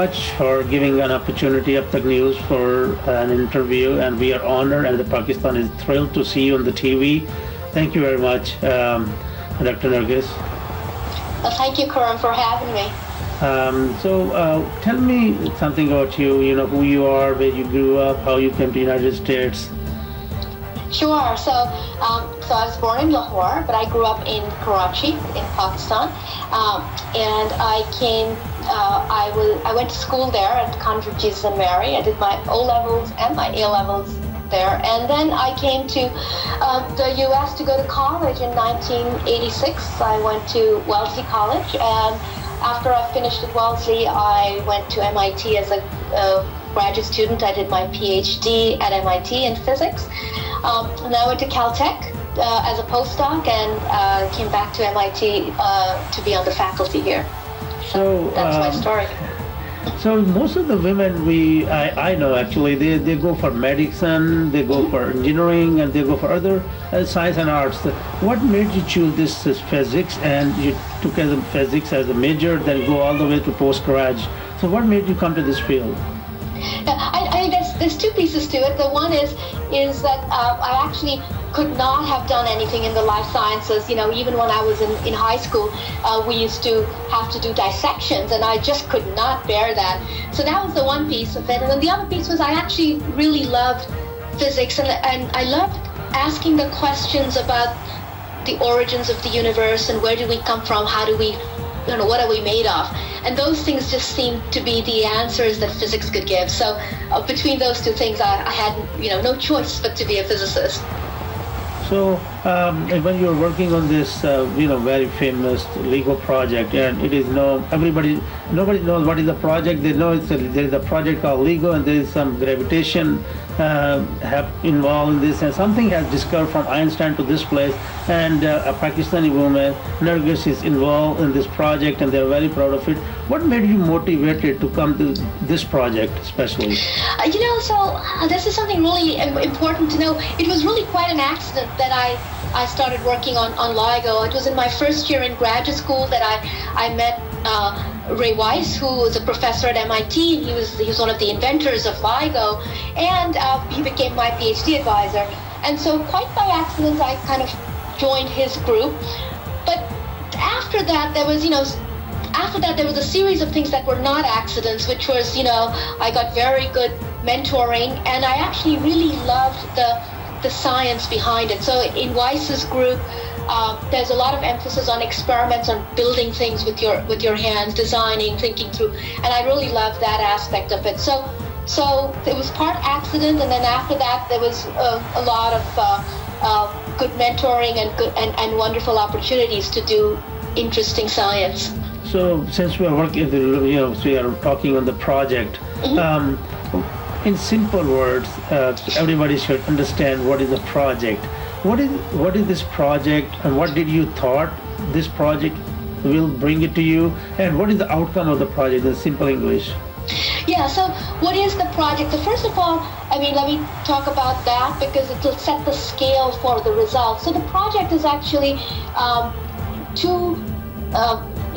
much for giving an opportunity Abbtakk News for an interview, and we are honored, and the Pakistan is thrilled to see you on the TV. Thank you very much, Dr. Nergis. Well, thank you, Karan, for having me. Tell me something about you, who you are, where you grew up, how you came to the United States. Sure. So I was born in Lahore, but I grew up in Karachi, in Pakistan, and I came. I went to school there at Convent of Jesus and Mary. I did my O levels and my A levels there, and then I came to the U.S. to go to college in 1986. I went to Wellesley College, and after I finished at Wellesley, I went to MIT as a graduate student. I did my PhD at MIT in physics. And I went to Caltech as a postdoc, and came back to MIT to be on the faculty here. So that's my story. So most of the women I know actually, they go for medicine, they go for engineering, and they go for other science and arts. What made you choose this physics, and you took as physics as a major, then go all the way to postgrad? So what made you come to this field? I think there's two pieces to it. The one is that I actually could not have done anything in the life sciences. Even when I was in high school, we used to have to do dissections, and I just could not bear that. So that was the one piece of it. And then the other piece was I actually really loved physics, and I loved asking the questions about the origins of the universe and where do we come from, how do we, what are we made of? And those things just seemed to be the answers that physics could give. So between those two things, I had, no choice but to be a physicist. So when you're working on this, very famous LIGO project, and it is nobody knows what is the project. They know there is a project called LIGO, and there is some gravitation have involved in this, and something has discovered from Einstein to this place, and a Pakistani woman, Nergis, is involved in this project, and they're very proud of it. What made you motivated to come to this project especially? This is something really important to know. It was really quite an accident that I started working on LIGO. It was in my first year in graduate school that I met Ray Weiss, who was a professor at MIT. He was one of the inventors of LIGO, and he became my PhD advisor. And so quite by accident, I kind of joined his group. But after that, there was a series of things that were not accidents, which was, I got very good mentoring, and I actually really loved the science behind it. So in Weiss's group, there's a lot of emphasis on experiments, on building things with your hands, designing, thinking through, and I really loved that aspect of it. So it was part accident, and then after that there was a lot of good mentoring and wonderful opportunities to do interesting science. So since we are working, we are talking on the project. Mm-hmm. In simple words, everybody should understand what is a project. What is this project, and what did you thought this project will bring it to you, and what is the outcome of the project in simple English? Yeah, so what is the project? So first of all, let me talk about that because it will set the scale for the results. So the project is actually two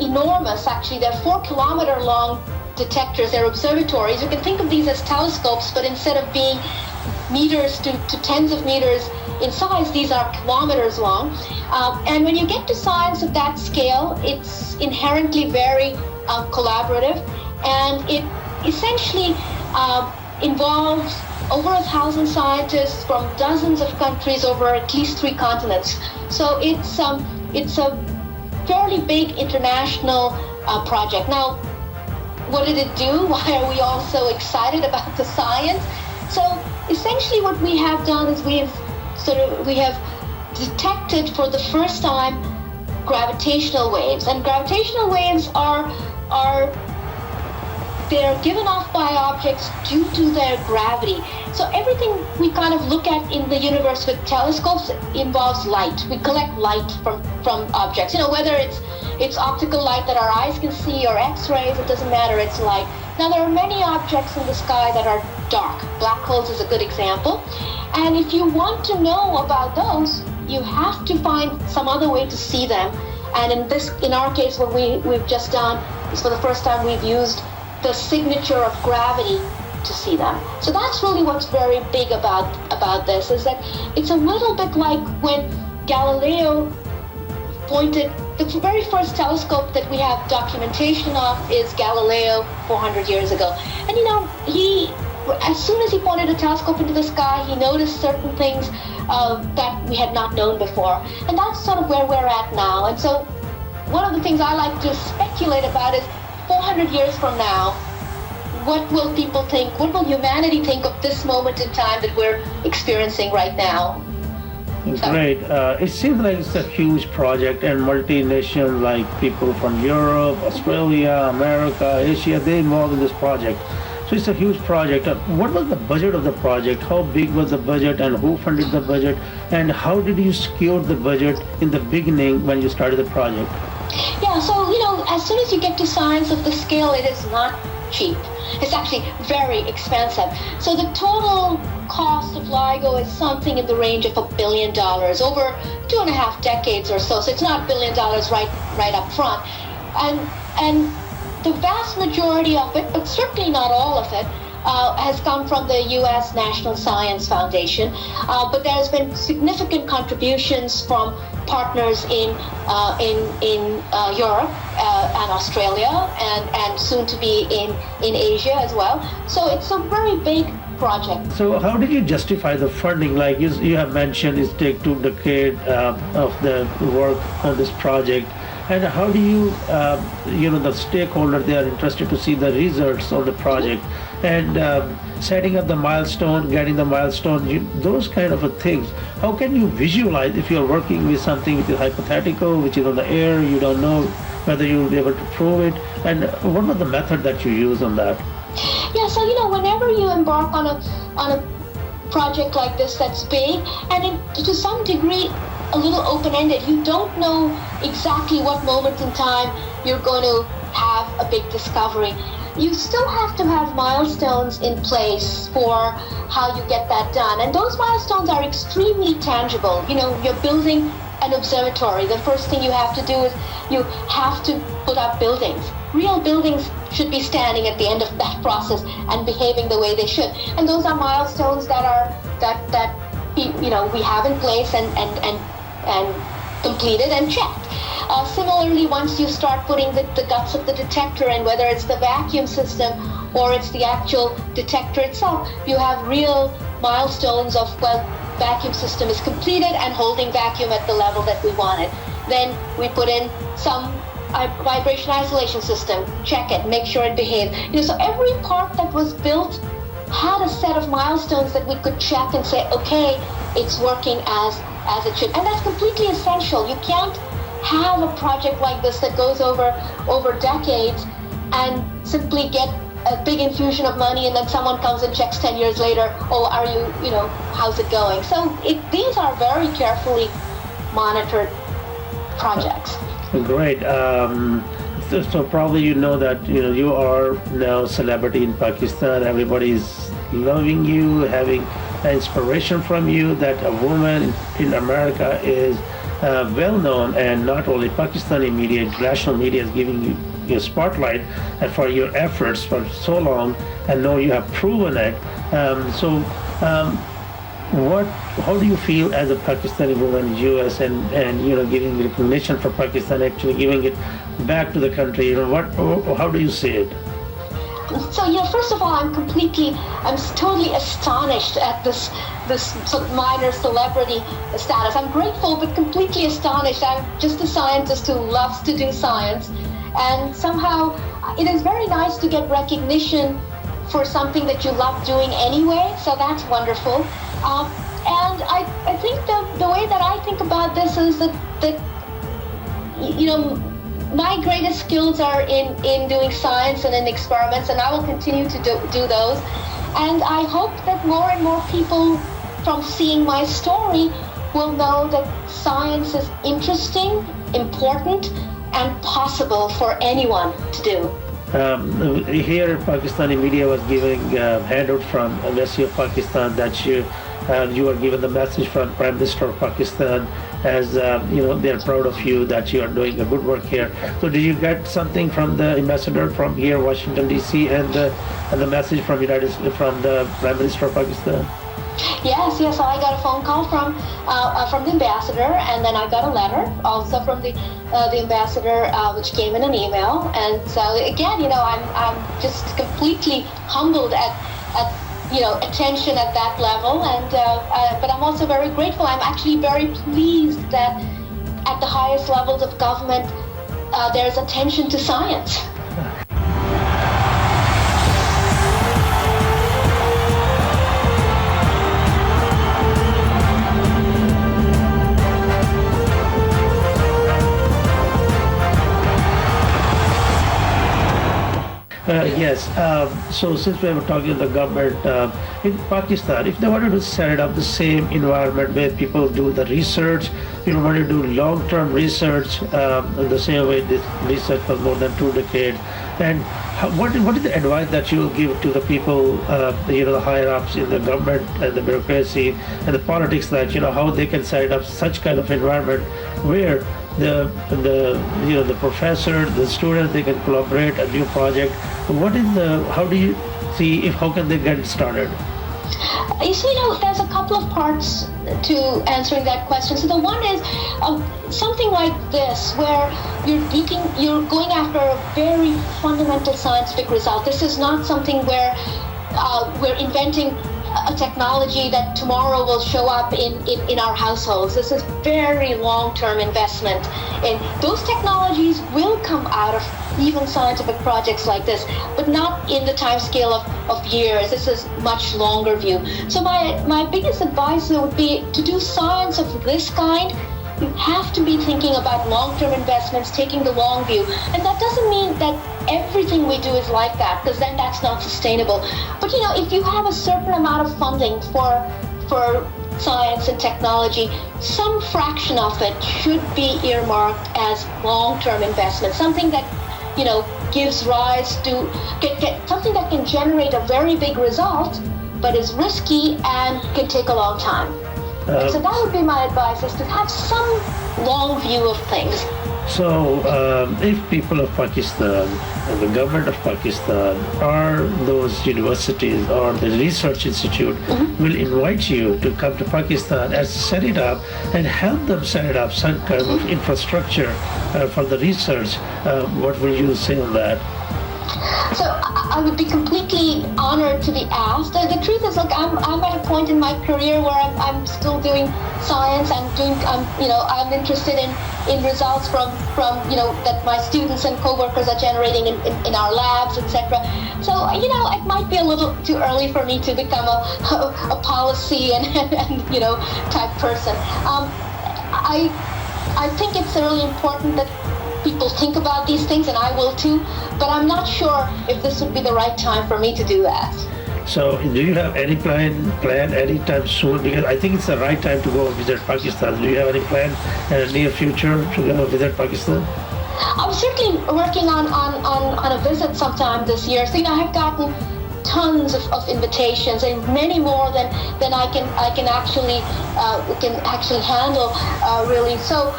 enormous, actually, they're 4-kilometer long detectors. They're observatories. You can think of these as telescopes, but instead of being meters to tens of meters in size, these are kilometers long. And when you get to science of that scale, it's inherently very collaborative, and it essentially involves over 1,000 scientists from dozens of countries over at least 3 continents. So it's a fairly big international project. Now, what did it do? Why are we all so excited about the science? So essentially what we have done is we have detected for the first time gravitational waves. And gravitational waves they're given off by objects due to their gravity. So everything we kind of look at in the universe with telescopes involves light. We collect light from objects. Whether it's optical light that our eyes can see or X-rays, it doesn't matter, it's light. Now there are many objects in the sky that are dark. Black holes is a good example. And if you want to know about those, you have to find some other way to see them. And in our case, what we've just done is for the first time we've used the signature of gravity to see them. So that's really what's very big about this, is that it's a little bit like when Galileo pointed, the very first telescope that we have documentation of is Galileo 400 years ago. And as soon as he pointed a telescope into the sky, he noticed certain things that we had not known before. And that's sort of where we're at now. And so one of the things I like to speculate about is 400 years from now, what will people think? What will humanity think of this moment in time that we're experiencing right now? Great. It seems like it's a huge project, and multinational, like people from Europe, Australia, America, Asia, they're involved in this project. So it's a huge project. What was the budget of the project? How big was the budget, and who funded the budget? And how did you secure the budget in the beginning when you started the project? Yeah, so, as soon as you get to science of the scale, it is not cheap. It's actually very expensive. So the total cost of LIGO is something in the range of $1 billion over 2.5 decades or so. So it's not $1 billion right up front. And the vast majority of it, but certainly not all of it, has come from the U.S. National Science Foundation. But there has been significant contributions from partners in Europe and Australia, and soon to be in Asia as well. So it's a very big project. So how did you justify the funding? Like you have mentioned, it's take 2 decades of the work on this project. And how do you, the stakeholder, they are interested to see the results of the project, and setting up the milestone, getting the milestone, those kind of things. How can you visualize if you're working with something which is hypothetical, which is on the air, you don't know whether you'll be able to prove it, and what was the method that you use on that? Yeah, so whenever you embark on a project like this that's big, and to some degree a little open-ended, you don't know exactly what moment in time you're going to have a big discovery. You still have to have milestones in place for how you get that done, and those milestones are extremely tangible. You're building an observatory. The first thing you have to do is you have to put up buildings. Real buildings should be standing at the end of that process and behaving the way they should. And those are milestones that we have in place and completed and checked. Similarly, once you start putting the guts of the detector in, whether it's the vacuum system or it's the actual detector itself, you have real milestones of, vacuum system is completed and holding vacuum at the level that we wanted. Then we put in some vibration isolation system, check it, make sure it behaves. So every part that was built had a set of milestones that we could check and say, okay, it's working as it should. And that's completely essential. You can't have a project like this that goes over decades and simply get a big infusion of money and then someone comes and checks 10 years later, how's it going? So these are very carefully monitored projects. Great. So probably that you are now celebrity in Pakistan. Everybody's loving you, having inspiration from you. That a woman in America is well known, and not only Pakistani media, international media is giving you your spotlight for your efforts for so long, and now you have proven it. How do you feel as a Pakistani woman in US and giving recognition for Pakistan, actually giving it back to the country? How do you see it? So first of all, I'm totally astonished at this sort of minor celebrity status. I'm grateful, but completely astonished. I'm just a scientist who loves to do science, and somehow it is very nice to get recognition for something that you love doing anyway. So that's wonderful. And I think the way that I think about this is that my greatest skills are in doing science and in experiments, and I will continue to do those. And I hope that more and more people, from seeing my story, will know that science is interesting, important, and possible for anyone to do. Here, Pakistani media was giving handout from Embassy of Pakistan that you were given the message from Prime Minister of Pakistan as they're proud of you that you are doing a good work here. So did you get something from the ambassador from here, Washington D.C., and the message from the Prime Minister of Pakistan? Yes. So I got a phone call from the ambassador, and then I got a letter also from the ambassador, which came in an email. And so again, I'm just completely humbled at attention at that level, and but I'm also very grateful. I'm actually very pleased that at the highest levels of government there's attention to science. Yes. So since we were talking about the government in Pakistan, if they wanted to set up the same environment where people do the research, people want to do long-term research, the same way this research for more than 2 decades, and what is the advice that you will give to the people, the higher ups in the government and the bureaucracy and the politics, that how they can set up such kind of environment where the professor, the student, they can collaborate a new project. How do you see how can they get started? You see, there's a couple of parts to answering that question. So the one is something like this, where you're going after a very fundamental scientific result. This is not something where we're inventing a technology that tomorrow will show up in our households. This is very long-term investment, and those technologies will come out of even scientific projects like this, but not in the time scale of years. This is much longer view. So my biggest advice would be to do science of this kind. You have to be thinking about long-term investments, taking the long view. And that doesn't mean that everything we do is like that, because then that's not sustainable. But if you have a certain amount of funding for science and technology, some fraction of it should be earmarked as long-term investment, something that gives rise to get something that can generate a very big result, but is risky and can take a long time. So that would be my advice, is to have some long view of things. So if people of Pakistan and the government of Pakistan or those universities or the research institute will invite you to come to Pakistan and set it up and help them set it up, some kind of infrastructure for the research, what will you say on that? So I would be completely honored to be asked. The truth is, I'm at a point in my career where I'm still doing science. I'm interested in results from that my students and coworkers are generating in our labs, etc. So it might be a little too early for me to become a policy and type person. I think it's really important that people think about these things, and I will too, but I'm not sure if this would be the right time for me to do that. So do you have any plan anytime soon? Because I think it's the right time to go visit Pakistan. Do you have any plan in the near future to go visit Pakistan? I'm certainly working on a visit sometime this year. So I have gotten tons of invitations, and many more than I can actually handle really. So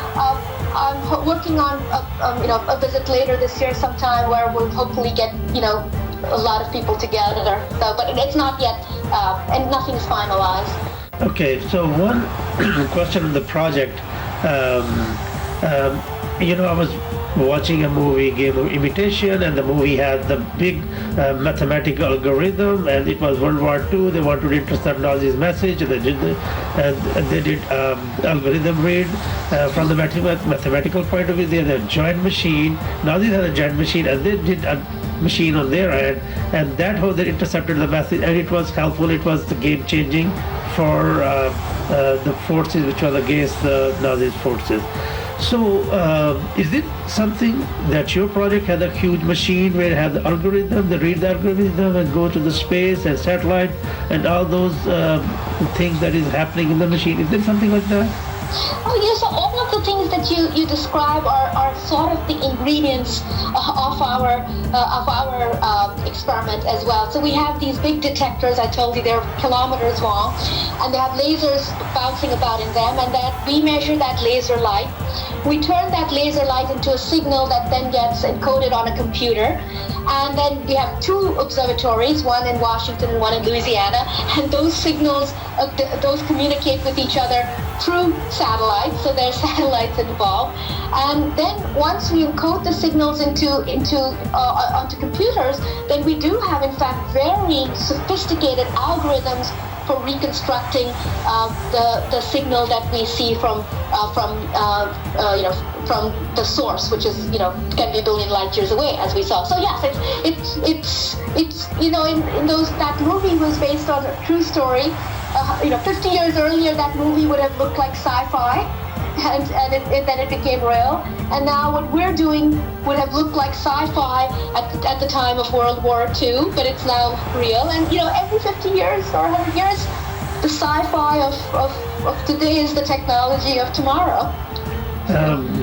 I'm working on a visit later this year sometime, where we'll hopefully get a lot of people together. So, but it's not yet, and nothing's finalized. Okay, so one question on the project. I was watching a movie, Game of Imitation, and the movie had the big mathematical algorithm, and it was World War II. They wanted to intercept Nazi's message, and they did algorithm read from the mathematical point of view. They had a giant machine. Nazis had a giant machine, and they did a machine on their end, and that how they intercepted the message, and it was helpful. It was the game changing for the forces which were against the Nazi forces. So, is it something that your project had a huge machine where it had the algorithm, they read the algorithm and go to the space and satellite and all those things that is happening in the machine? Is there something like that? Oh yes, so all of of the things that you describe are sort of the ingredients of our experiment as well. So we have these big detectors. I told you they're kilometers long, and they have lasers bouncing about in them, and that we measure that laser light. We turn that laser light into a signal that then gets encoded on a computer. And then we have two observatories, one in Washington and one in Louisiana, and those signals, those communicate with each other through satellites, so there's satellites involved. And then once we encode the signals onto computers, then we do have, in fact, very sophisticated algorithms for reconstructing the signal that we see from the source, which is can be a billion light years away, as we saw. So yes, it's in those, that movie was based on a true story. 50 years earlier, that movie would have looked like sci-fi, and then it became real. And now what we're doing would have looked like sci-fi at the time of World War II, but it's now real. And every 50 years or 100 years, the sci-fi of today is the technology of tomorrow.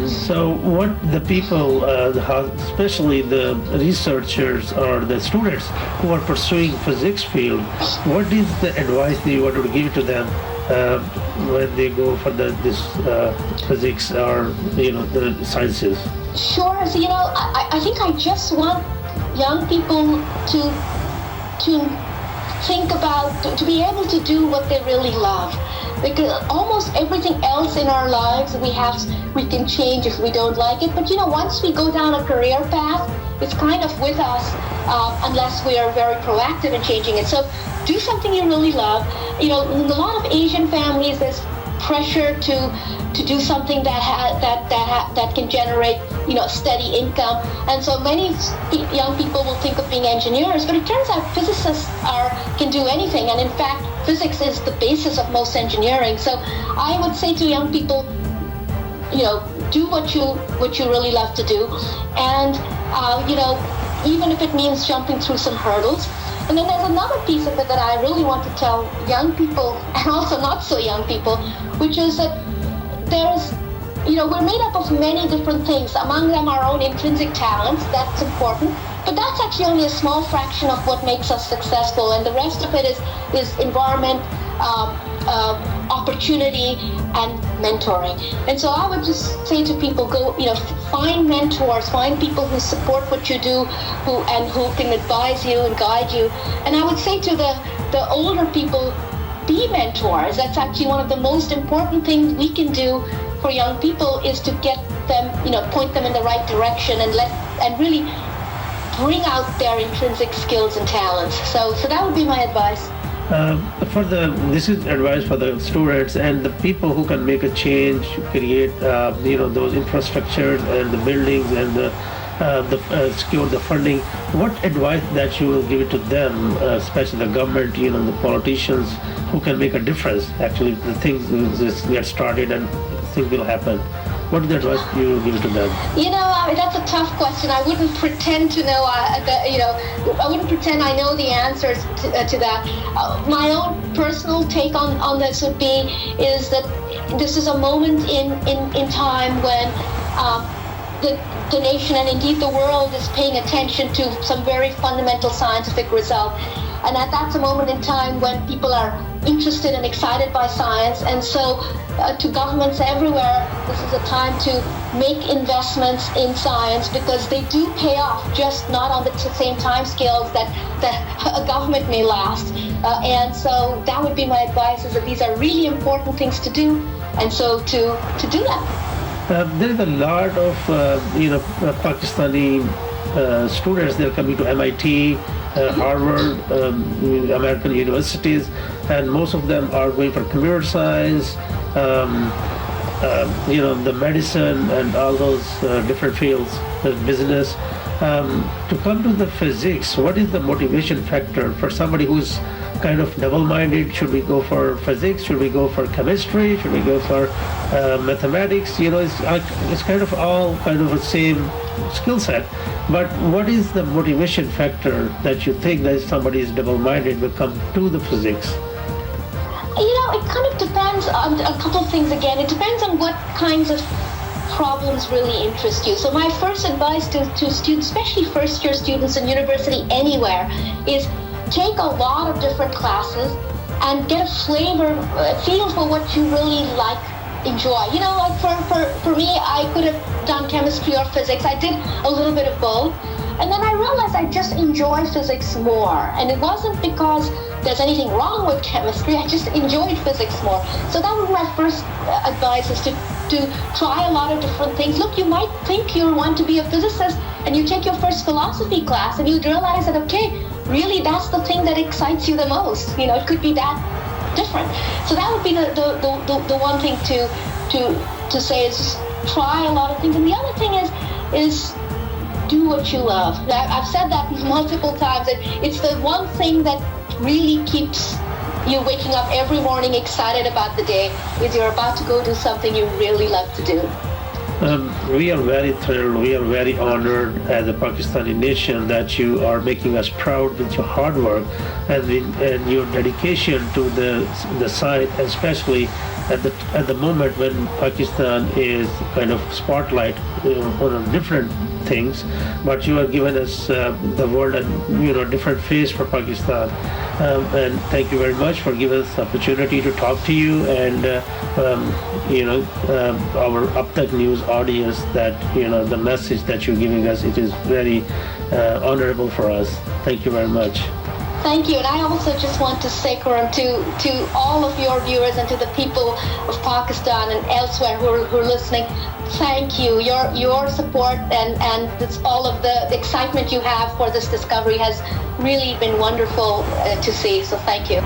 So what the people, especially the researchers or the students who are pursuing physics field, what is the advice that you want to give to them when they go for this physics or the sciences? Sure. So I think I just want young people to think about, to be able to do what they really love. Because almost everything else in our lives we can change if we don't like it. But once we go down a career path, it's kind of with us unless we are very proactive in changing it. So do something you really love. In a lot of Asian families, there's pressure to do something that can generate steady income, and so many young people will think of being engineers, but it turns out physicists can do anything, and in fact physics is the basis of most engineering. So I would say to young people, do what you really love to do, and even if it means jumping through some hurdles. And then there's another piece of it that I really want to tell young people, and also not so young people, which is that we're made up of many different things, among them our own intrinsic talents. That's important, but that's actually only a small fraction of what makes us successful, and the rest of it is environment, opportunity, and mentoring. And so I would just say to people, go, find mentors, find people who support what you do, who can advise you and guide you. And I would say to the older people, be mentors. That's actually one of the most important things we can do for young people, is to get them, point them in the right direction and really bring out their intrinsic skills and talents. So that would be my advice. This is advice for the students and the people who can make a change, create those infrastructures and the buildings and secure the funding. What advice that you will give it to them, especially the government, the politicians who can make a difference? Actually, the things just get started and things will happen. What is the advice you will give to them? That's a tough question. I wouldn't pretend to know. I wouldn't pretend I know the answers to that. My own personal take on this would be is that this is a moment in time when the nation and indeed the world is paying attention to some very fundamental scientific result. And that's a moment in time when people are interested and excited by science. And so to governments everywhere, this is a time to make investments in science, because they do pay off, just not on the same time scales that a government may last. And so that would be my advice, is that these are really important things to do. And so to do that. There is a lot of Pakistani students. They're coming to MIT, Harvard, American universities, and most of them are going for computer science, the medicine and all those different fields, business. To come to the physics, what is the motivation factor for somebody who's kind of double-minded? Should we go for physics? Should we go for chemistry? Should we go for mathematics? It's kind of all kind of the same skill set. But what is the motivation factor that you think that somebody is double-minded will come to the physics? It kind of depends on a couple of things again. It depends on what kinds of problems really interest you. So my first advice to students, especially first-year students in university anywhere, is take a lot of different classes and get a feel for what you really enjoy. Like for me, I could have done chemistry or physics. I did a little bit of both. And then I realized I just enjoy physics more. And it wasn't because there's anything wrong with chemistry. I just enjoyed physics more. So that would be my first advice, is to try a lot of different things. Look, you might think you want to be a physicist, and you take your first philosophy class and you realize that, okay, really that's the thing that excites you the most. It could be that different. So that would be the one thing to say, is just try a lot of things. And the other thing is do what you love. I've said that multiple times. It's the one thing that really keeps you waking up every morning excited about the day, is you're about to go do something you really love to do. We are very thrilled, we are very honored as a Pakistani nation that you are making us proud with your hard work and your dedication to the site, especially at the moment when Pakistan is kind of spotlight on different things, but you have given us the world a different face for Pakistan. And thank you very much for giving us the opportunity to talk to you and our Abbtakk News audience, that the message that you're giving us, it is very honorable for us. Thank you very much. Thank you. And I also just want to say, Karan, to all of your viewers and to the people of Pakistan and elsewhere who are listening, thank you. Your support and all of the excitement you have for this discovery has really been wonderful to see. So thank you.